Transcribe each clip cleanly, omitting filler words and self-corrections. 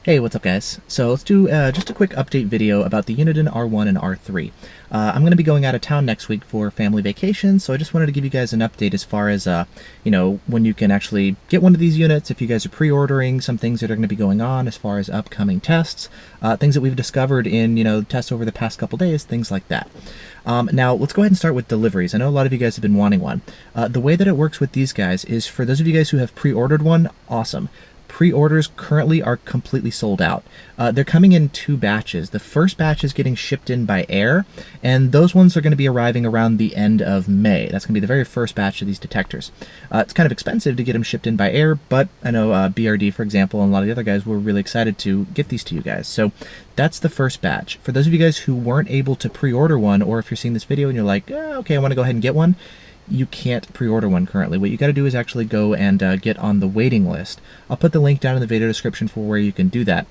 Hey, what's up guys? So let's do just a quick update video about the Uniden R1 and R3. I'm going to be going out of town next week for family vacation, so I just wanted to give you guys an update as far as, when you can actually get one of these units, if you guys are pre-ordering, some things that are going to be going on as far as upcoming tests, things that we've discovered in, tests over the past couple days, things like that. Now, let's go ahead and start with deliveries. I know a lot of you guys have been wanting one. The way that it works with these guys is for those of you guys who have pre-ordered one, awesome. Pre-orders currently are completely sold out. They're coming in two batches. The first batch is getting shipped in by air, and those ones are going to be arriving around the end of May. That's going to be the very first batch of these detectors. It's kind of expensive to get them shipped in by air, but I know BRD, for example, and a lot of the other guys were really excited to get these to you guys. So that's the first batch. For those of you guys who weren't able to pre-order one, or if you're seeing this video and you're like, okay, I want to go ahead and get one, you can't pre-order one currently. What you got to do is actually go and get on the waiting list. I'll put the link down in the video description for where you can do that.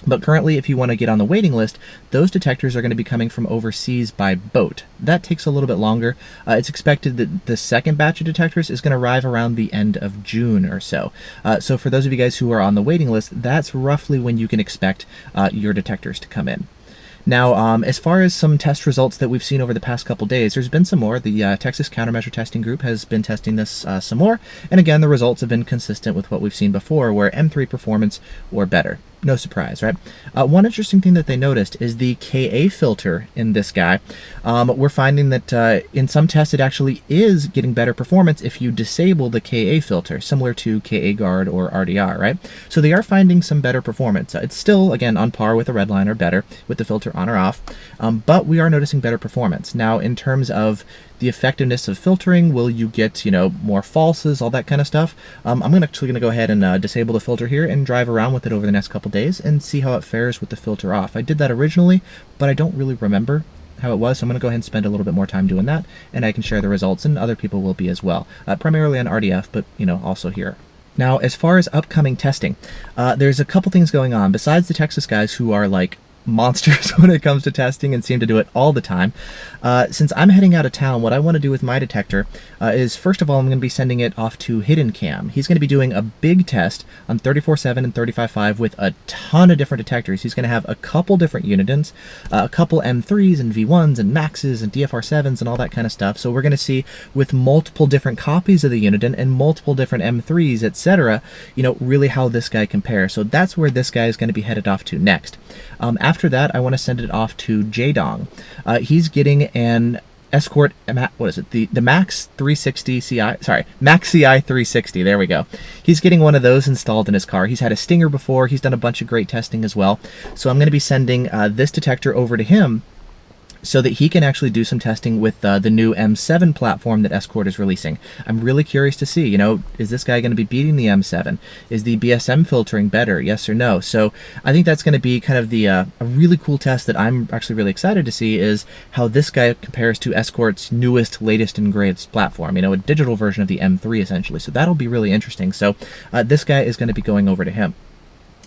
But currently, if you want to get on the waiting list, those detectors are going to be coming from overseas by boat. That takes a little bit longer. It's expected that the second batch of detectors is going to arrive around the end of June or so. So for those of you guys who are on the waiting list, that's roughly when you can expect your detectors to come in. Now, as far as some test results that we've seen over the past couple days, there's been some more. The Texas Countermeasure Testing Group has been testing this some more, and again, the results have been consistent with what we've seen before, where M3 performance or better. No surprise, right? One interesting thing that they noticed is the Ka filter in this guy. We're finding that in some tests it actually is getting better performance if you disable the Ka filter, similar to Ka guard or RDR, right? So they are finding some better performance. It's still, again, on par with a redline or better with the filter on or off, but we are noticing better performance. Now, in terms of the effectiveness of filtering, will you get, more falses, all that kind of stuff? I'm actually going to go ahead and disable the filter here and drive around with it over the next couple days and see how it fares with the filter off. I did that originally, but I don't really remember how it was, so I'm going to go ahead and spend a little bit more time doing that, and I can share the results, and other people will be as well. Primarily on RDF, but, also here. Now, as far as upcoming testing, there's a couple things going on. Besides the Texas guys who are like monsters when it comes to testing and seem to do it all the time. Since I'm heading out of town, what I want to do with my detector is, first of all, I'm going to be sending it off to Hidden Cam. He's going to be doing a big test on 34.7 and 35.5 with a ton of different detectors. He's going to have a couple different Unidens, a couple M3s and V1s and Maxes and DFR7s and all that kind of stuff. So we're going to see with multiple different copies of the Uniden and multiple different M3s, etc., really how this guy compares. So that's where this guy is going to be headed off to next. After that, I want to send it off to Jdong. He's getting an Escort, what is it? The Max 360 CI, sorry, Max CI 360, there we go. He's getting one of those installed in his car. He's had a Stinger before. He's done a bunch of great testing as well. So I'm going to be sending this detector over to him so that he can actually do some testing with the new M7 platform that Escort is releasing. I'm really curious to see, is this guy going to be beating the M7? Is the BSM filtering better, yes or no? So I think that's going to be kind of the a really cool test that I'm actually really excited to see, is how this guy compares to Escort's newest, latest, and greatest platform, a digital version of the M3 essentially. So that'll be really interesting. So this guy is going to be going over to him.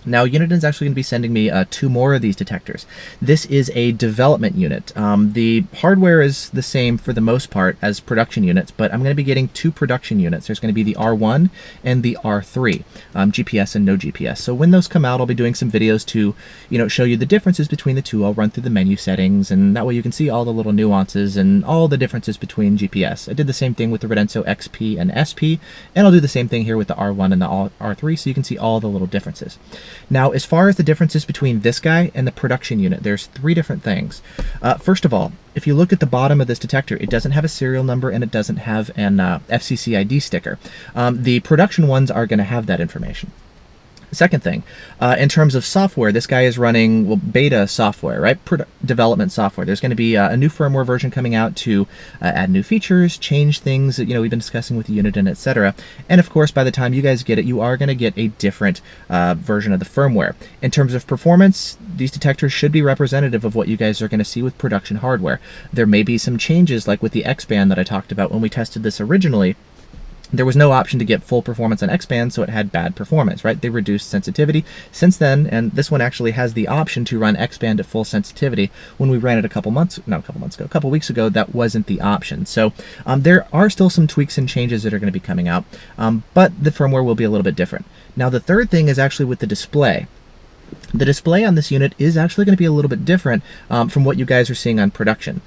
Now, Uniden's actually going to be sending me 2 more of these detectors. This is a development unit. The hardware is the same for the most part as production units, but I'm going to be getting 2 production units. There's going to be the R1 and the R3, GPS and no GPS. So when those come out, I'll be doing some videos to, show you the differences between the two. I'll run through the menu settings, and that way you can see all the little nuances and all the differences between GPS. I did the same thing with the Redenso XP and SP, and I'll do the same thing here with the R1 and the R3, so you can see all the little differences. Now, as far as the differences between this guy and the production unit, there's 3 different things. First of all, if you look at the bottom of this detector, it doesn't have a serial number and it doesn't have an FCC ID sticker. The production ones are going to have that information. Second thing, in terms of software, this guy is running beta software, right? Development software. There's going to be a new firmware version coming out to add new features, change things that we've been discussing with the Uniden, etc. And of course, by the time you guys get it, you are going to get a different version of the firmware. In terms of performance, these detectors should be representative of what you guys are going to see with production hardware. There may be some changes, like with the X-band that I talked about when we tested this originally. There was no option to get full performance on X-band, so it had bad performance, right? They reduced sensitivity. Since then, and this one actually has the option to run X-band at full sensitivity. When we ran it a couple weeks ago, that wasn't the option. So there are still some tweaks and changes that are going to be coming out, but the firmware will be a little bit different. Now, the third thing is actually with the display. The display on this unit is actually going to be a little bit different from what you guys are seeing on production.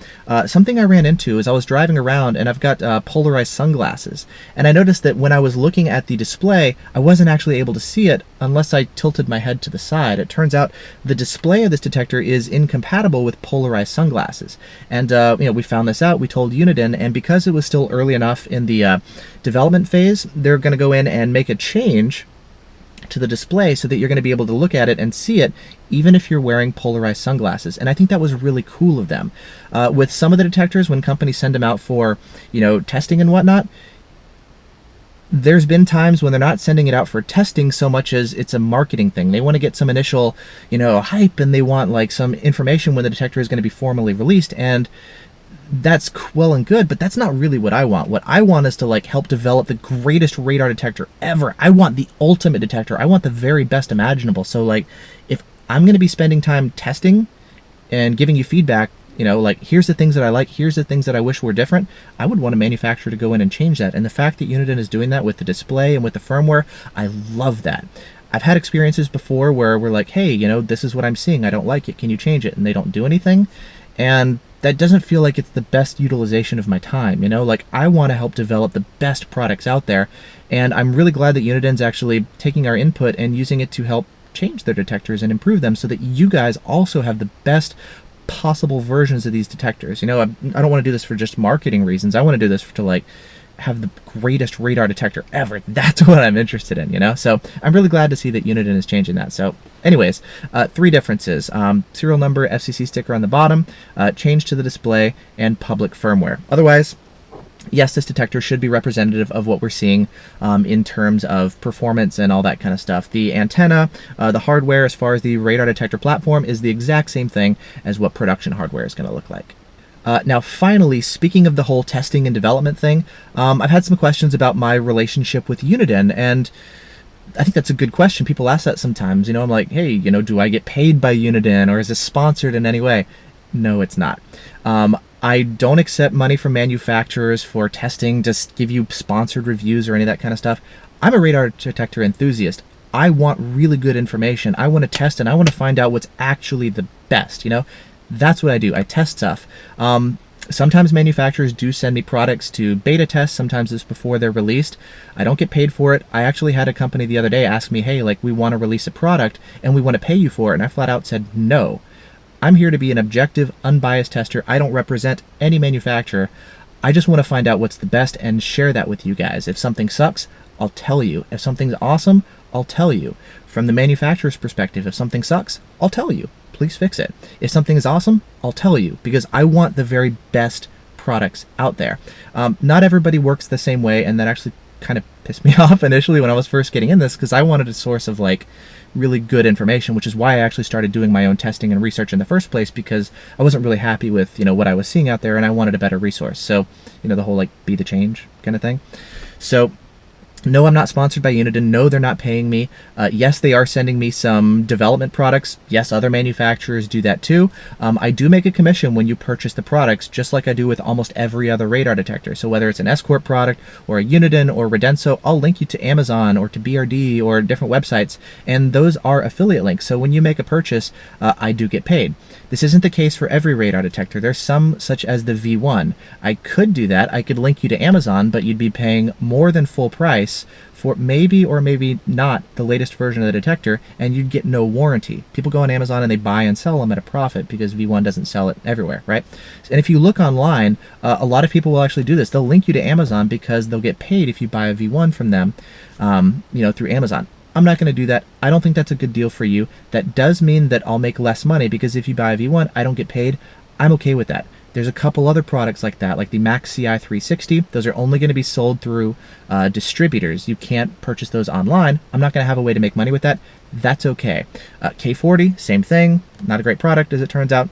Something I ran into is I was driving around and I've got polarized sunglasses, and I noticed that when I was looking at the display, I wasn't actually able to see it unless I tilted my head to the side. It turns out the display of this detector is incompatible with polarized sunglasses, and we found this out. We told Uniden, and because it was still early enough in the development phase, they're going to go in and make a change to the display so that you're going to be able to look at it and see it even if you're wearing polarized sunglasses. And I think that was really cool of them. With some of the detectors, when companies send them out for, testing and whatnot, there's been times when they're not sending it out for testing so much as it's a marketing thing. They want to get some initial, hype, and they want like some information when the detector is going to be formally released, and that's well and good, but that's not really what I want. What I want is to help develop the greatest radar detector ever. I want the ultimate detector. I want the very best imaginable. So if I'm going to be spending time testing and giving you feedback, here's the things that I like, here's the things that I wish were different, I would want a manufacturer to go in and change that. And the fact that Uniden is doing that with the display and with the firmware, I love that. I've had experiences before where we're like, hey, this is what I'm seeing, I don't like it, can you change it? And they don't do anything. And that doesn't feel like it's the best utilization of my time. I want to help develop the best products out there, and I'm really glad that Uniden's actually taking our input and using it to help change their detectors and improve them so that you guys also have the best possible versions of these detectors. I don't want to do this for just marketing reasons. I want to do this to have the greatest radar detector ever. That's what I'm interested in, So I'm really glad to see that Uniden is changing that. So anyways, 3 differences. Serial number, FCC sticker on the bottom, change to the display, and public firmware. Otherwise, yes, this detector should be representative of what we're seeing in terms of performance and all that kind of stuff. The antenna, the hardware as far as the radar detector platform is the exact same thing as what production hardware is going to look like. Now, finally, speaking of the whole testing and development thing, I've had some questions about my relationship with Uniden, and I think that's a good question. People ask that sometimes. I'm like, hey, do I get paid by Uniden, or is this sponsored in any way? No, it's not. I don't accept money from manufacturers for testing, just give you sponsored reviews or any of that kind of stuff. I'm a radar detector enthusiast. I want really good information. I want to test, and I want to find out what's actually the best, That's what I do. I test stuff. Sometimes manufacturers do send me products to beta test. Sometimes it's before they're released. I don't get paid for it. I actually had a company the other day ask me, hey, we want to release a product and we want to pay you for it. And I flat out said, no. I'm here to be an objective, unbiased tester. I don't represent any manufacturer. I just want to find out what's the best and share that with you guys. If something sucks, I'll tell you. If something's awesome, I'll tell you. From the manufacturer's perspective, if something sucks, I'll tell you. Please fix it. If something is awesome, I'll tell you, because I want the very best products out there. Not everybody works the same way, and that actually kind of pissed me off initially when I was first getting in this, because I wanted a source of really good information, which is why I actually started doing my own testing and research in the first place, because I wasn't really happy with what I was seeing out there, and I wanted a better resource. So the whole be the change kind of thing. So no, I'm not sponsored by Uniden. No, they're not paying me. Yes, they are sending me some development products. Yes, other manufacturers do that too. I do make a commission when you purchase the products, just like I do with almost every other radar detector. So whether it's an S-Corp product or a Uniden or Redenso, I'll link you to Amazon or to BRD or different websites, and those are affiliate links. So when you make a purchase, I do get paid. This isn't the case for every radar detector. There's some, such as the V1. I could do that. I could link you to Amazon, but you'd be paying more than full price for maybe or maybe not the latest version of the detector, and you'd get no warranty. People go on Amazon and they buy and sell them at a profit because V1 doesn't sell it everywhere, right? And if you look online, a lot of people will actually do this. They'll link you to Amazon because they'll get paid if you buy a V1 from them, through Amazon. I'm not going to do that. I don't think that's a good deal for you. That does mean that I'll make less money, because if you buy a V1, I don't get paid. I'm okay with that. There's a couple other products like that, like the Max CI 360. Those are only going to be sold through distributors. You can't purchase those online. I'm not going to have a way to make money with that. That's okay. K40, same thing. Not a great product, as it turns out.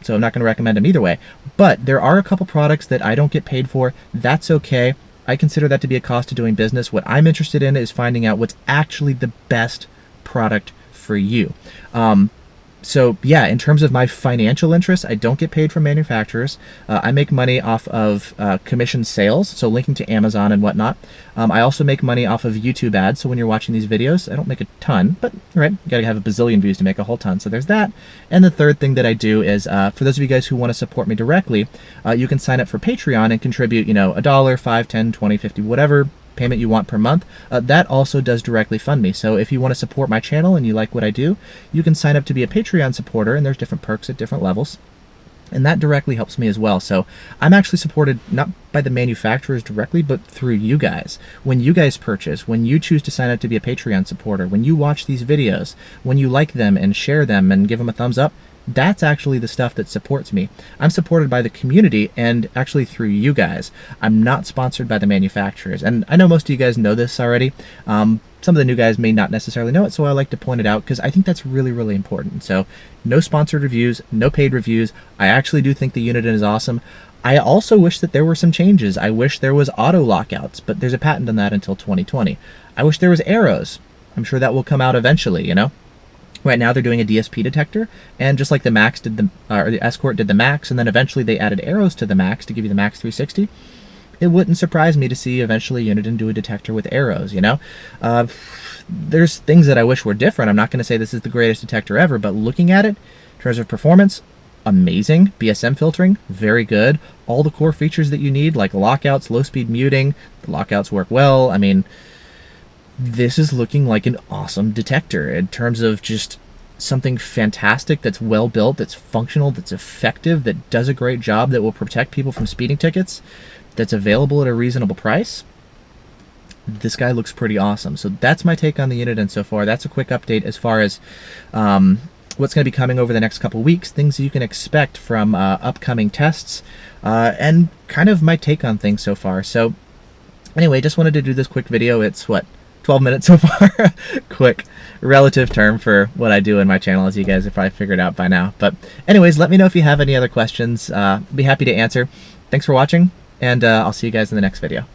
So I'm not going to recommend them either way. But there are a couple products that I don't get paid for. That's okay. I consider that to be a cost of doing business. What I'm interested in is finding out what's actually the best product for you. So yeah, in terms of my financial interests, I don't get paid from manufacturers. I make money off of commission sales, so linking to Amazon and whatnot. I also make money off of YouTube ads, so when you're watching these videos, I don't make a ton, but right, you gotta have a bazillion views to make a whole ton, so there's that. And the third thing that I do is, for those of you guys who want to support me directly, you can sign up for Patreon and contribute, you know, $1, $5, $10, $20, $50, whatever payment you want per month. That also does directly fund me. So if you want to support my channel and you like what I do, you can sign up to be a Patreon supporter, and there's different perks at different levels. And that directly helps me as well. So I'm actually supported not by the manufacturers directly, but through you guys. When you guys purchase, when you choose to sign up to be a Patreon supporter, when you watch these videos, when you like them and share them and give them a thumbs up, that's actually the stuff that supports me. I'm supported by the community and actually through you guys. I'm not sponsored by the manufacturers. And I know most of you guys know this already. Some of the new guys may not necessarily know it, so I like to point it out because I think that's really, really important. So no sponsored reviews, no paid reviews. I actually do think the Uniden is awesome. I also wish that there were some changes. I wish there was auto lockouts, but there's a patent on that until 2020. I wish there was arrows. I'm sure that will come out eventually, you know? Right now they're doing a DSP detector, and just like the Max did or the Escort did the Max, and then eventually they added arrows to the Max to give you the Max 360. It wouldn't surprise me to see eventually Uniden do a detector with arrows, you know? There's things that I wish were different. I'm not going to say this is the greatest detector ever, but looking at it, in terms of performance, amazing. BSM filtering, very good. All the core features that you need, like lockouts, low-speed muting, the lockouts work well. I mean, this is looking like an awesome detector in terms of just something fantastic that's well built, that's functional, that's effective, that does a great job, that will protect people from speeding tickets, that's available at a reasonable price. This guy looks pretty awesome. So that's my take on the Uniden so far. That's a quick update as far as what's going to be coming over the next couple weeks, things you can expect from upcoming tests, and kind of my take on things so far. So anyway, just wanted to do this quick video. It's what, 12 minutes so far? Quick relative term for what I do in my channel, as you guys have probably figured out by now. But anyways, let me know if you have any other questions. Be happy to answer. Thanks for watching, and I'll see you guys in the next video.